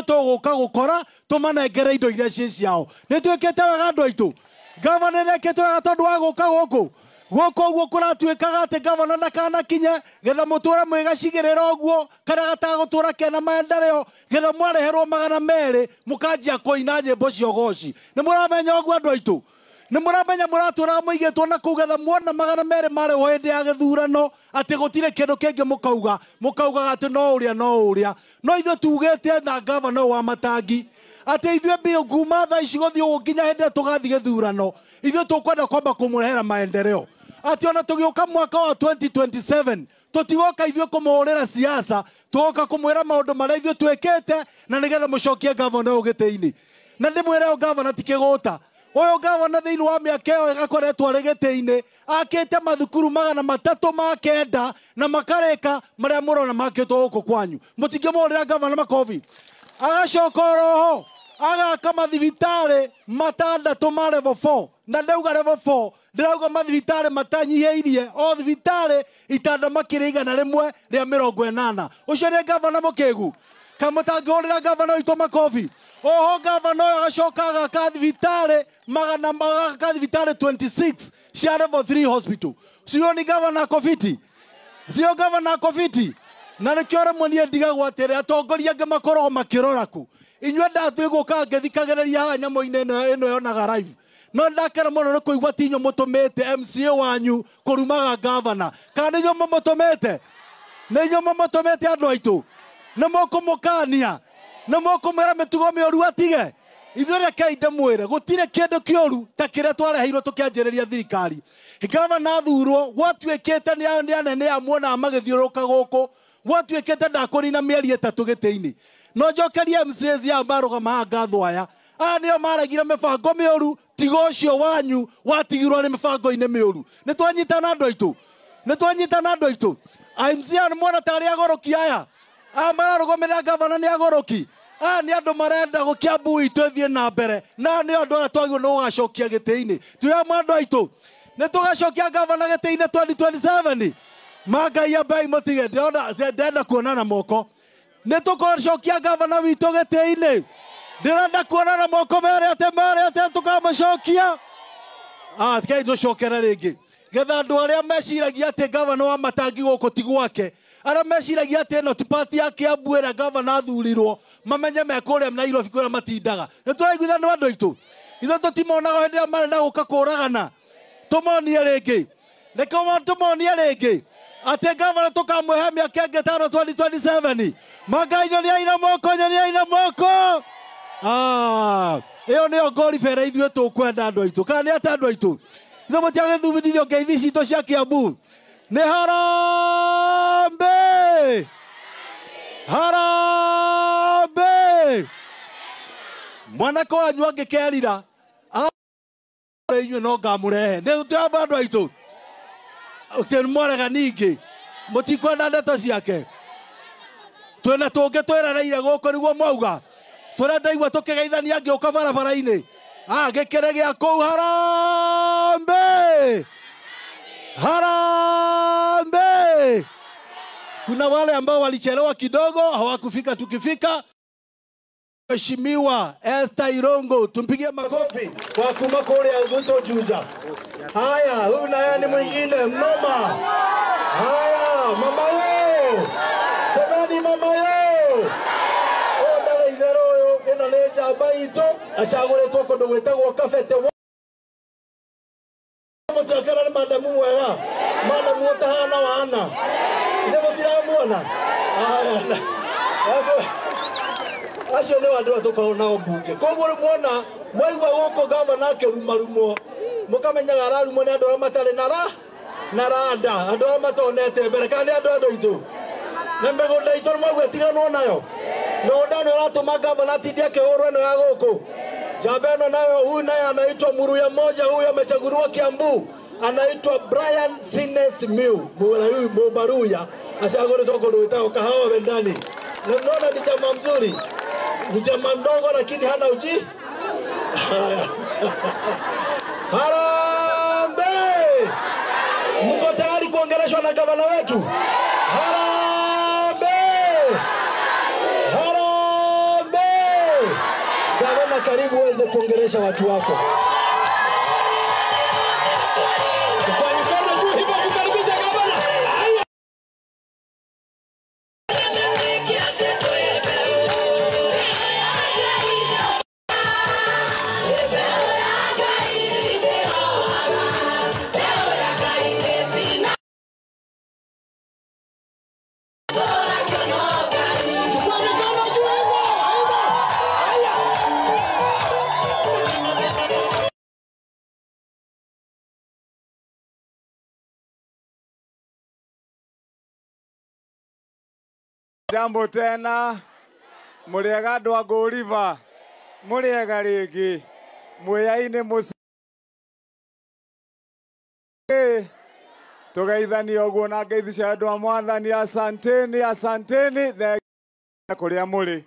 ithuĩ tũgũka gũkora tũmanengere indo iria ciĩ ciao. Nĩtwĩkĩte wega andũ aitũ. Gavana nĩekĩte wega tondũ wa gũka gũkũ. Gũkũ ũguo kũratuĩkaga atĩ gavana ndakanakinye getha mũtũre mwĩgacigĩrĩra ũguo kana gatagũtũra kena maendeleo getha mwareherwo 200 mũkanjia kũina nyĩmbo cia ũgoci. Nĩ mũramenya ũguo andũ aitũ. Nĩ mũramenya mũratũraga mũigĩtwo na kũu getha muona 200 marĩho hĩndĩ ya gĩthurano atĩ gũtirĩ kĩndũ kĩngĩ mũkaugaga atĩ no ũrĩa. No ithuĩ tugĩte na gavana wa Matangi atĩ ithuĩ kuma thaa ici gũthiĩ ũguo nginya hĩndĩ tũgathiĩ gĩthurano ithuĩ tũkwenda kwamba kũmũrehera maendeleo. Ati ona tugĩũka mwaka wa 2027 tutigoka ithuĩ kũmũhũrĩra siasa, tugoka kũmwĩra maũndũ marĩa ithuĩ twĩkĩte na nĩgetha mũcokie gavana ũyũ gĩtĩ-inĩ. Na ndĩmwĩre ũyũ gavana ti kĩgũta. Ũyũ gavana thĩinĩ wa mĩaka ĩyo ĩgakoretwo arĩ gĩtĩ-inĩ akĩte mathukuru 309 na makarĩka marĩa mũrona makĩtwo gũkũ kwanyu. Mũtingĩmũhũrĩra gavana makobi. Agacoka oroho agaka mathibitarĩ 6 ma level 4 na ndauga level 4 ndĩrauga mathibitarĩ matanyihĩirie o thibitarĩ itanda makĩria 100 rĩa 80. Ũcio nĩ gavana mũkĩgu. Kamũtangĩhũrĩra gavana witũ makobi. Oho gavana ũyũ agacoka agaka thibitarĩ magaka thibitarĩ 26 cia level 3 hospital. Sio ni gavana kofiti. Sio gavana kofiti. Na nĩkĩo rĩmwe niĩ ndigagwo atĩrĩ atongoria angĩ makoragwo makĩrora ku. Inyuĩ ndathiĩ gũka ngĩthikagĩrĩria haha nyamũ-inĩ ĩno yonaga live. No ndakera mũno nĩ kũigua tinyo mũtũmĩte MCA wanyu kũrumaga gavana. Kana nĩnyuĩ mũmũtũmĩte? Nĩnyuĩ mũmũtũmĩte andũ aitũ? Nĩ mũkũmũkania? Nĩ mũkũmwĩra mĩtugo mĩũru atige? Ithuĩ rekei ndĩmwĩre gũtirĩ kĩndũ kĩũru ta kĩrĩa twareheirwo tũkĩanjĩrĩria thirikari. Gavana athurwo gwatuĩkĩte nĩ anene amuonaga magĩthiũrũrũka gũkũ. Gwatuĩkĩte ndakũnina mĩeri 3 gĩtĩ-inĩ. No njokeria MCAs ya marũgama ngatho aya. Aya nĩo maregire mĩbango mĩũru tiga ũcio wanyu watigirwo nĩ mĩbango-inĩ mĩũru. Nĩtwanyitana andũ aitũ. Nĩtwanyitana andũ aitũ. MCA nĩ muona tarĩ agoroki aya. Aya mararũgamĩrĩra gavana nĩ agoroki. Aya nĩ andũ marenda gũkĩambu itũ thiĩ na mbere. Na nĩ andũ arĩa twagĩrĩirwo nĩ gũgacokia gĩtĩ-inĩ. Tuoya andũ aitũ. Nĩtũgacokia gavana gĩtĩ-inĩ 2027. Mangai ambai mũtige ndĩrenda kuonana moko. Nĩtũgacokia gavana witũ gĩtĩ-inĩ. Ndĩrenda kuonana moko merĩ atĩ tũkamũcokia. Tikai tũcokere rĩngĩ. Getha andũ arĩa meciragia atĩ gavana wa Matangi gũkũ ti gwake. Arĩa meciragia atĩ ĩno ti party ya Kiambu ĩrĩa gavana athurirwo. Mamenye mekũrĩa Nairobi kũrĩa matindaga. Nĩtũraiguithana andũ aitũ. Ithuĩ tũtimonaga hĩndĩ ĩrĩa marenda gũka kũragana. Tũmonie rĩngĩ. Reke tũmonie rĩngĩ. Atĩ gavana tũkamũhe mĩaka ĩngĩ 5 2027. Mangai nyoniai na moko. Ĩyo nĩyo ngoribere ithuĩ tũkwenda andũ aitũ. Kana nĩ atĩ andũ aitũ. Ithuĩ mũtiagĩthumithio ngeithi citũ cia Kiambu. Nĩ harambĩ. Harambĩ. Mwanake wanyu angĩkerira. Inyuĩ no ngamũrehe. Nĩtũyamba andũ aitũ. Ũtĩ mwarega ningĩ. Mũtikwenda ndeto ciake. Twĩna tũngĩ twĩrereire gũkũ nĩguo mwauga. Tũrendaigua tũkĩgeithania ngĩũka barabara-inĩ. Gĩkĩrĩ gĩa kũu harambĩ. Harambĩ. Kuna wale ambao walichelewa kidogo hawakufika tukifika. Mheshimiwa Esther Irongo, tumpigie makofi kwa kuma kule Guto Juja. Haya, huyu naye ni mwingine mama. Haya, mama yo. Semeni mama yo. Ndale idero yo ena leja baito ashagoretwo kondo gwetagwo kafete. Mutakera ni madamu mwega. Madamu utahana wana. Ndemo ndiramuona. Haya. Acio nĩ andũ atũkaona mbunge. Koguo muona mwaigua gũkũ gavana akĩrumarumo. Mũkamenyaga ararumwo nĩ andũ arĩa matarĩ na randa. Andũ arĩa matonete mbere kana nĩ andũ aitũ. Na mĩgũnda itũ mwaigua tiganwo nayo. Mĩgũnda nĩ ũratũma gavana atinde akĩhũrwo ĩno ya gũkũ. Njamba ĩno nayo huyu naye anaitwa Muruya moja, huyu amechaguliwa Kiambu. Anaitwa Brian Sines Miu. Mubaruya. Ashagoretwo kũndũ gwĩtagwo Kahawa Wendani. Na mnaona ni jamaa mzuri. Ni jamaa mdogo lakini hana uji. Harambee! Mko tayari kuongeleshwa na gavana wetu? Harambee! Harambee! Gavana, karibu uweze kuongelesha watu wako. Jambo tena, muriega andu a Ngũriva, muriega ringi, mwiyaine muci tugeithania uguo na ngeithi andu a Mwathani. Asanteni, asanteni thega kuria muri.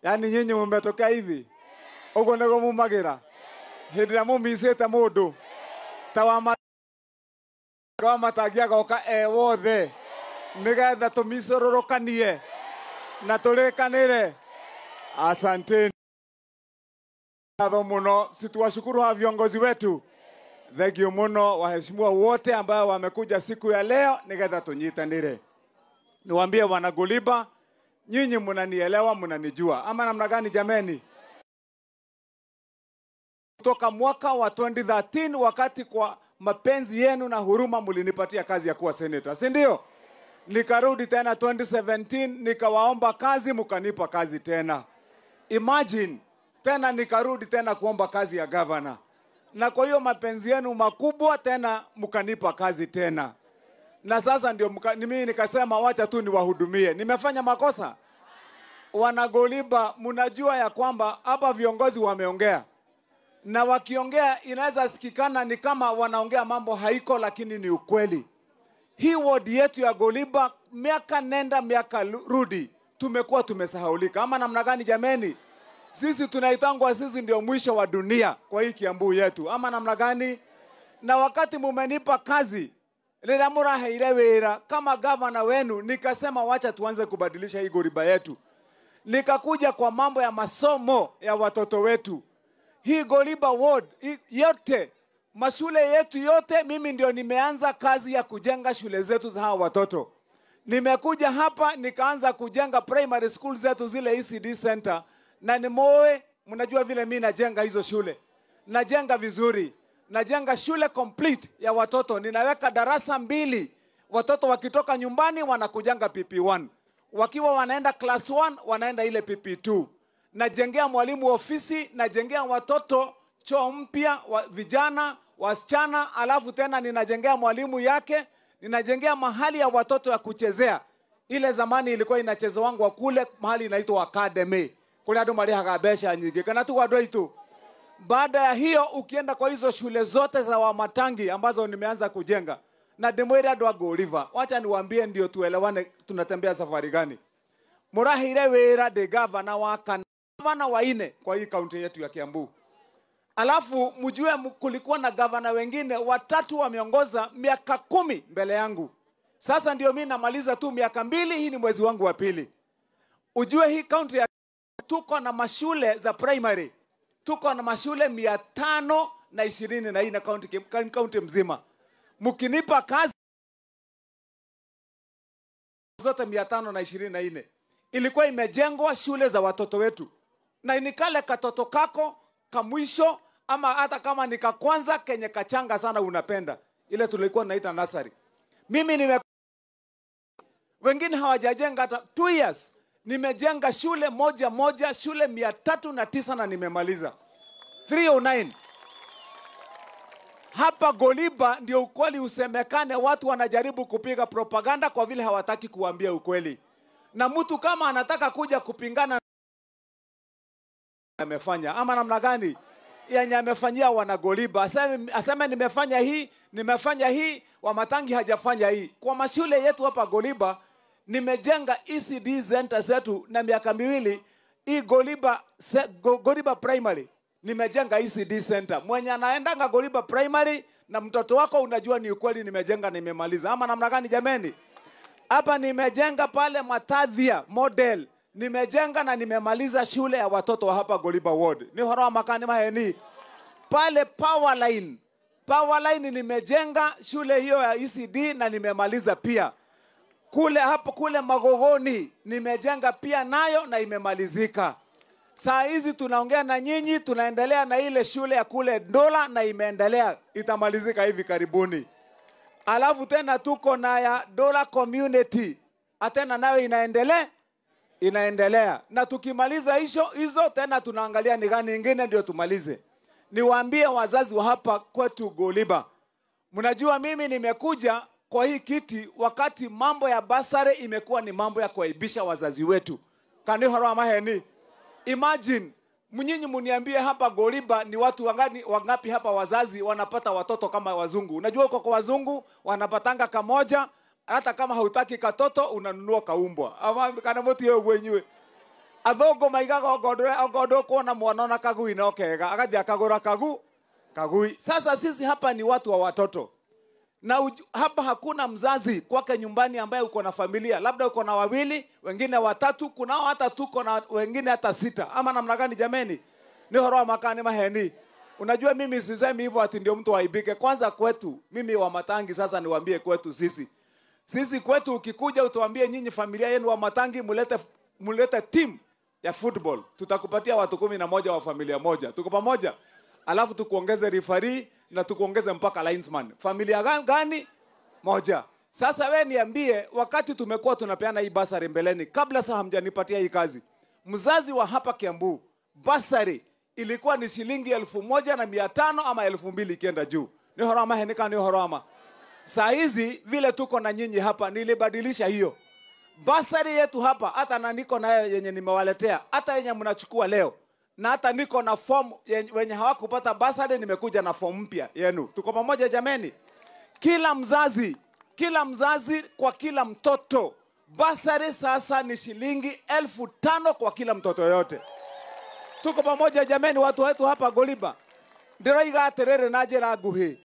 Yani nyinyi mumetoka hivi uguo nego mumagira hindi ria mumicite mundu ta wa matangia goka wothe nigetha tumicororokanie na turikanire. Asanteni muno, situwashukuru hawa viongozi wetu. Thegio muno waheshimiwa wote ambao wamekuja siku ya leo nigetha tunyitanire. Niwaambie wana Ngũriva, nyinyi mnanielewa, mnanijua ama namna gani jameni? Kutoka mwaka wa 2013 wakati kwa mapenzi yenu na huruma mlinipatia kazi ya kuwa senator, si ndio? Nikarudi tena 2017 nikawaomba kazi, mkanipa kazi tena. Imagine tena nikarudi tena kuomba kazi ya governor. Na kwa hiyo mapenzi yenu makubwa tena mkanipa kazi tena. Na sasa ndio mimi nikasema wacha tu niwahudumie. Nimefanya makosa? Wana Ngũriva, mnajua ya kwamba hapa viongozi wameongea. Na wakiongea inaweza sikikana ni kama wanaongea mambo haiko, lakini ni ukweli. Hii ward yetu ya Ngũriva miaka nenda miaka rudi tumekuwa tumesahaulika ama namna gani jameni? Sisi tunaitangwa sisi ndio mwisho wa dunia kwa hii Kiambu yetu ama namna gani? Na wakati mumenipa kazi rĩrĩa mũraheire wĩra kama governor wenu, nikasema wacha tuanze kubadilisha hii Ngũriva yetu. Nikakuja kwa mambo ya masomo ya watoto wetu. Hii Ngũriva ward yote, mashule yetu yote, mimi ndio nimeanza kazi ya kujenga shule zetu za hawa watoto. Nimekuja hapa nikaanza kujenga primary school zetu zile ECD center, na nimoe mnajua vile mimi najenga hizo shule. Najenga vizuri. Najenga shule complete ya watoto. Ninaweka darasa 2. Watoto wakitoka nyumbani wanakujanga PP1. Wakiwa wanaenda class 1 wanaenda ile PP2. Najengea mwalimu ofisi, najengea watoto choo mpya, vijana, wasichana, alafu tena ninajengea mwalimu yake, ninajengea mahali ya watoto ya kuchezea. Ile zamani ilikuwa inacheza wangu wa kule mahali inaitwa academy. Kule adu marihaga besha nyingi. Kana tu wadoi tu. Baada ya hiyo ukienda kwa hizo shule zote za Wamatangi ambazo nimeanza kujenga, na demwere adu a Ngũriva, wacha niwaambie ndio tuelewane tunatembea safari gani. Murahire wĩra de governor wa kana, governor wa 4 kwa hii kaunti yetu ya Kiambu. Alafu mjue kulikuwa na governor wengine 3 wameongoza miaka 10 mbele yangu. Sasa ndio mimi namaliza tu miaka 2, hii ni mwezi wangu wa 2. Ujue hii kaunti ya tuko na mashule za primary. Tuko na mashule 524 kaunti mzima. Mkinipa kazi zote 524 ilikuwa imejengwa shule za watoto wetu. Na inikale katoto kako kamwisho ama hata kama nika kwanza kenye kachanga sana unapenda. Ile tulikuwa naita nursery. Mimi wengine hawajajenga hata 2 years. Nimejenga shule moja shule 309 na nimemaliza 309. Hapa Ngũriva ndio ukweli usemekane, watu wanajaribu kupiga propaganda kwa vile hawataki kuambia ukweli. Na mtu kama anataka kuja kupingana amefanya ama namna gani yenye amefanyia wana Ngũriva, aseme nimefanya hii, Wamatangi hajafanya hii. Kwa mashule yetu hapa Ngũriva nimejenga ECD center zetu na miaka 2. Hii Ngũriva primary nimejenga ECD center. Mwenye anaendanga Ngũriva primary na mtoto wako unajua ni ukweli nimejenga na nimemaliza ama namna gani jameni? Hapa nimejenga pale Matathia model nimejenga na nimemaliza shule ya watoto wa hapa Goliba Ward. Ni horo makani maheni. Pale Powerline nimejenga shule hiyo ya ECD na nimemaliza pia. Kule Magogoni nimejenga pia nayo na imemalizika. Saa hizi tunaongea na nyinyi, tunaendelea na ile shule ya kule Ndola na imeendelea, itamalizika hivi karibuni. Alafu tena tuko na ya Dola Community, atena nayo inaendelea. Na tukimaliza hizo tena tunaangalia ni gani nyingine ndio tumalize. Niwaambie wazazi wa hapa kwetu Goliba, mnajua mimi nimekuja kwa hii kiti wakati mambo ya basare imekuwa ni mambo ya kuaibisha wazazi wetu. Kani horo maheni. Imagine, mnyinyi muniambie hapa Goliba ni watu wangapi hapa wazazi wanapata watoto kama wazungu. Unajua uko kwa wazungu wanapatanga kamoja, hata kama hautaki katoto unanunua kaumbwa. Ama kana mtu yeye wenyewe. Athogo maigaga ogodo kuona mwana kagui na okega agathi akagora kagui. Sasa sisi hapa ni watu wa watoto. Na hapa hakuna mzazi kwake nyumbani ambaye uko na familia. Labda uko na wawili, wengine watatu, kunao hata tuko na wengine hata 6. Ama namna gani jameni? Ni horo makani maheni. Unajua mimi sisemi hivyo ati ndio mtu aibike. Kwanza kwetu, mimi wa Matangi sasa niwaambie kwetu sisi. Sisi kwetu ukikuja utuambie nyinyi familia yenu wa Matangi mulete team ya football. Tutakupatia watu 11 wa familia moja. Tuko pamoja. Alafu tukuongeze referee na tukuongeze mpaka linesman. Familia gani? Moja. Sasa we niambie, wakati tumekuwa tunapeana hii basari mbeleni, kabla saa hamjanipatia hii kazi, mzazi wa hapa Kiambu, basari ilikuwa ni shilingi 1,500 ama 2,000 ikienda juu. Ni horama henika ni horama. Saa hizi vile tuko na nyinyi hapa nilibadilisha hiyo. Basari yetu hapa hata na niko nayo yenye nimewaletea, hata yenye mnachukua leo. Na hata niko na form wenye hawakupata basari nimekuja na form mpya yenu. Tuko pamoja jameni? Kila mzazi kwa kila mtoto. Basari sasa ni shilingi 5,000 kwa kila mtoto yote. Tuko pamoja jameni watu wetu hapa Goliba. Ndiro iga terere na jera guhi.